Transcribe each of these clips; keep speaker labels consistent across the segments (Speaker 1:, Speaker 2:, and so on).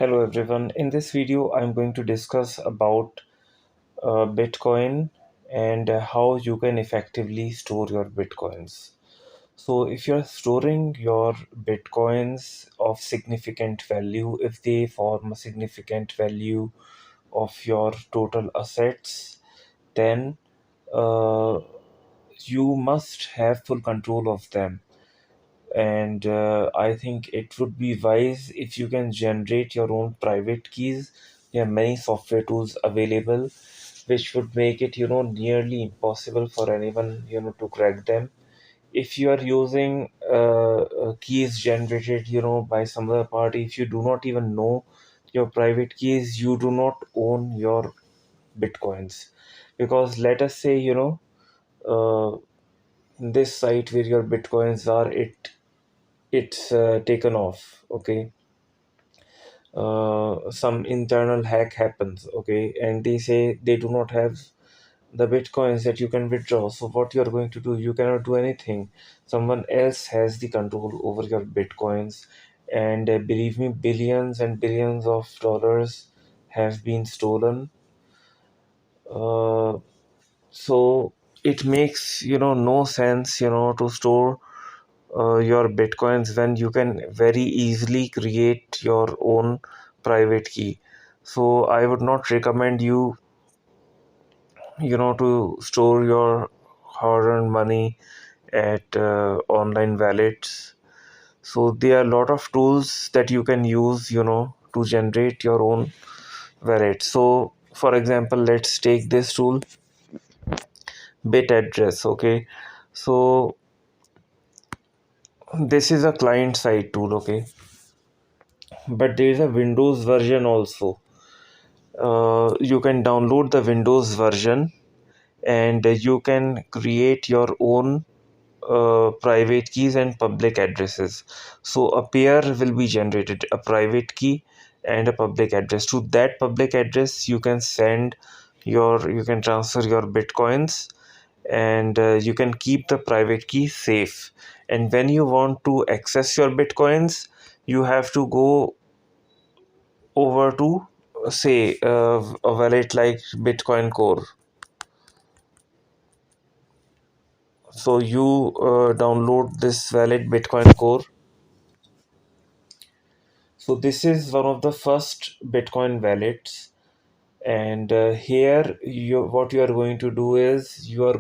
Speaker 1: Hello everyone. In this video, I'm going to discuss about Bitcoin and how you can effectively store your Bitcoins. So, if you're storing your Bitcoins of significant value, if they form a significant value of your total assets, then uh, you must have full control of them. And I think it would be wise if you can generate your own private keys. There are many software tools available which would make it nearly impossible for anyone to crack them. If you are using keys generated by some other party, if you do not even know your private keys, you do not own your bitcoins. Because let us say uh, this site where your bitcoins are, it's taken off. Okay, some internal hack happens. Okay, and they say they do not have the bitcoins that you can withdraw. So what you are going to do, you cannot do anything. Someone else has the control over your bitcoins, and believe me, billions and billions of dollars have been stolen. Uh, so it makes no sense to store your bitcoins when you can very easily create your own private key. So I would not recommend to store your hard-earned money at online wallets. So there are a lot of tools that you can use to generate your own wallet. So for example, let's take this tool, Bitaddress. Okay, so this is a client side tool. Okay, but there is a Windows version also. You can download the Windows version, and you can create your own private keys and public addresses. So a pair will be generated, a private key and a public address. To that public address, you can transfer your bitcoins, and you can keep the private key safe. And when you want to access your bitcoins, you have to go over to say a wallet like Bitcoin Core. So you download this wallet Bitcoin Core. So this is one of the first Bitcoin wallets, and here what you are going to do is you are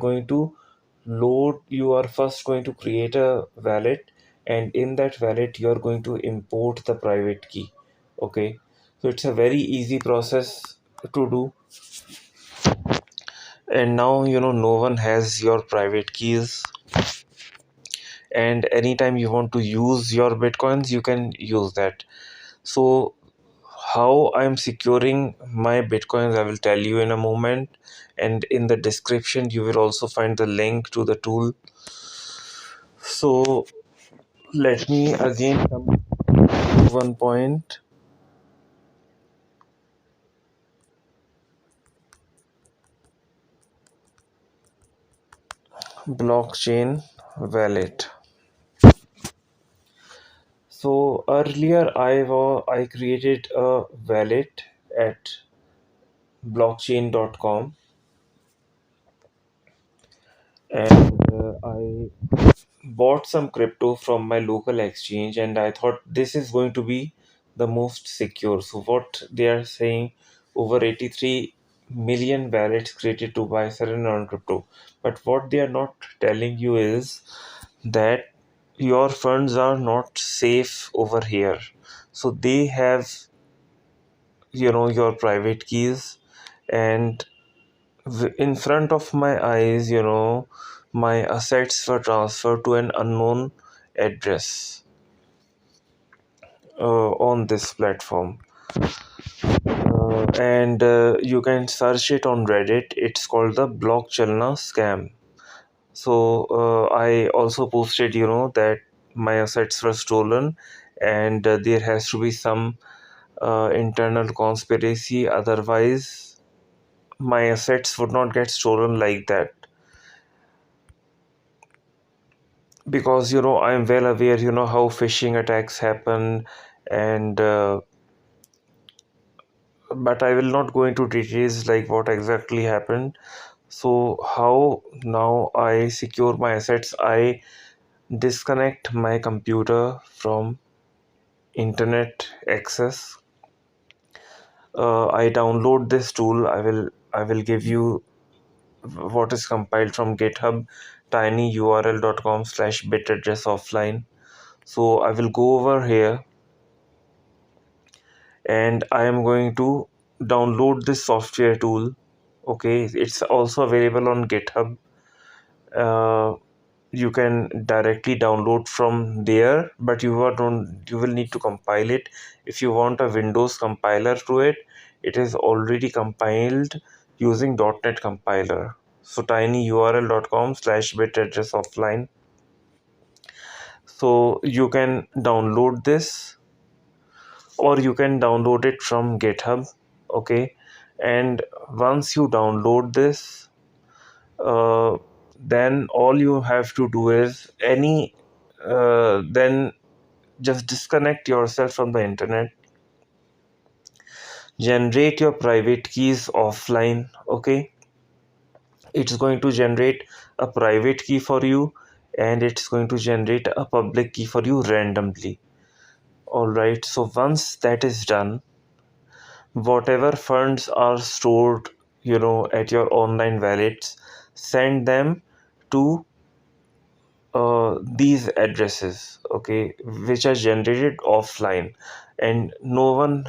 Speaker 1: first going to create a wallet, and in that wallet you are going to import the private key. Okay, so it's a very easy process to do. And now no one has your private keys, and anytime you want to use your bitcoins, you can use that. So how I'm securing my bitcoins, I will tell you in a moment, and in the description you will also find the link to the tool. So let me again come to one point. Blockchain wallet. So earlier I created a wallet at blockchain.com, and I bought some crypto from my local exchange, and I thought this is going to be the most secure. So what they are saying, over 83 million wallets created to buy certain on crypto. But what they are not telling you is that your funds are not safe over here. So they have your private keys, and in front of my eyes, my assets were transferred to an unknown address on this platform. And you can search it on Reddit. It's called the Block Chalna scam. So I also posted, that my assets were stolen, and there has to be some internal conspiracy. Otherwise, my assets would not get stolen like that. Because I'm well aware how phishing attacks happen, and but I will not go into details like what exactly happened. So how now I secure my assets? I disconnect my computer from internet access. I download this tool. I will give you what is compiled from GitHub, tinyurl.com/bitaddressoffline. So I will go over here and I am going to download this software tool. Okay, it's also available on GitHub. Uh, you can directly download from there, but you will need to compile it. If you want a Windows compiler to it, it is already compiled using .NET compiler. So tinyurl.com/bitaddressoffline. So you can download this, or you can download it from GitHub. Okay, and once you download this, uh, then all you have to do is then just disconnect yourself from the internet, generate your private keys offline. Okay, it's going to generate a private key for you, and it's going to generate a public key for you randomly. All right, so once that is done, whatever funds are stored, at your online wallets, send them to these addresses, okay, which are generated offline, and no one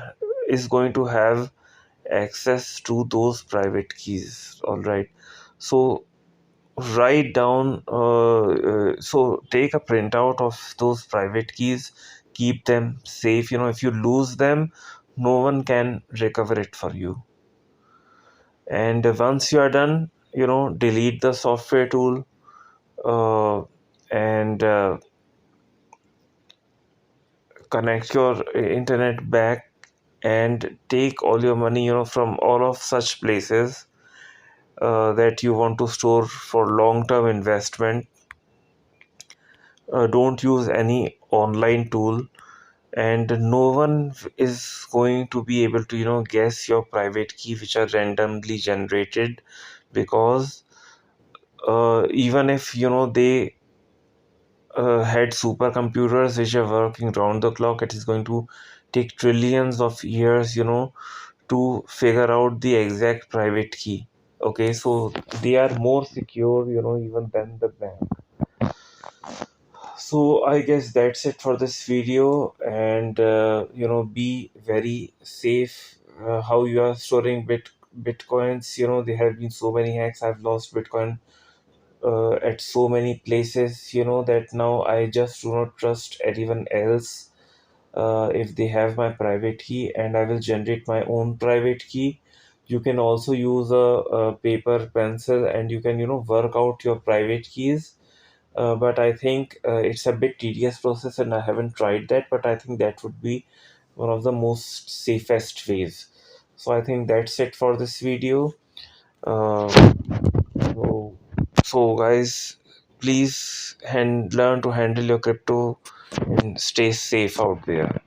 Speaker 1: is going to have access to those private keys. All right, so write down so take a printout of those private keys, keep them safe. If you lose them, no one can recover it for you. And once you are done, delete the software tool, and connect your internet back, and take all your money, from all of such places that you want to store for long term investment. Don't use any online tool, and no one is going to be able to guess your private key, which are randomly generated, because even if they had supercomputers which are working round the clock, it is going to take trillions of years to figure out the exact private key. Okay, so they are more secure even than the bank. So I guess that's it for this video, and be very safe. How you are storing bitcoins? There have been so many hacks. I've lost bitcoin at so many places. That now I just do not trust anyone else if they have my private key, and I will generate my own private key. You can also use a paper pencil, and you can work out your private keys. But I think it's a bit tedious process, and I haven't tried that. But I think that would be one of the most safest ways. So I think that's it for this video. Uh, so, so guys, please learn to handle your crypto and stay safe out there.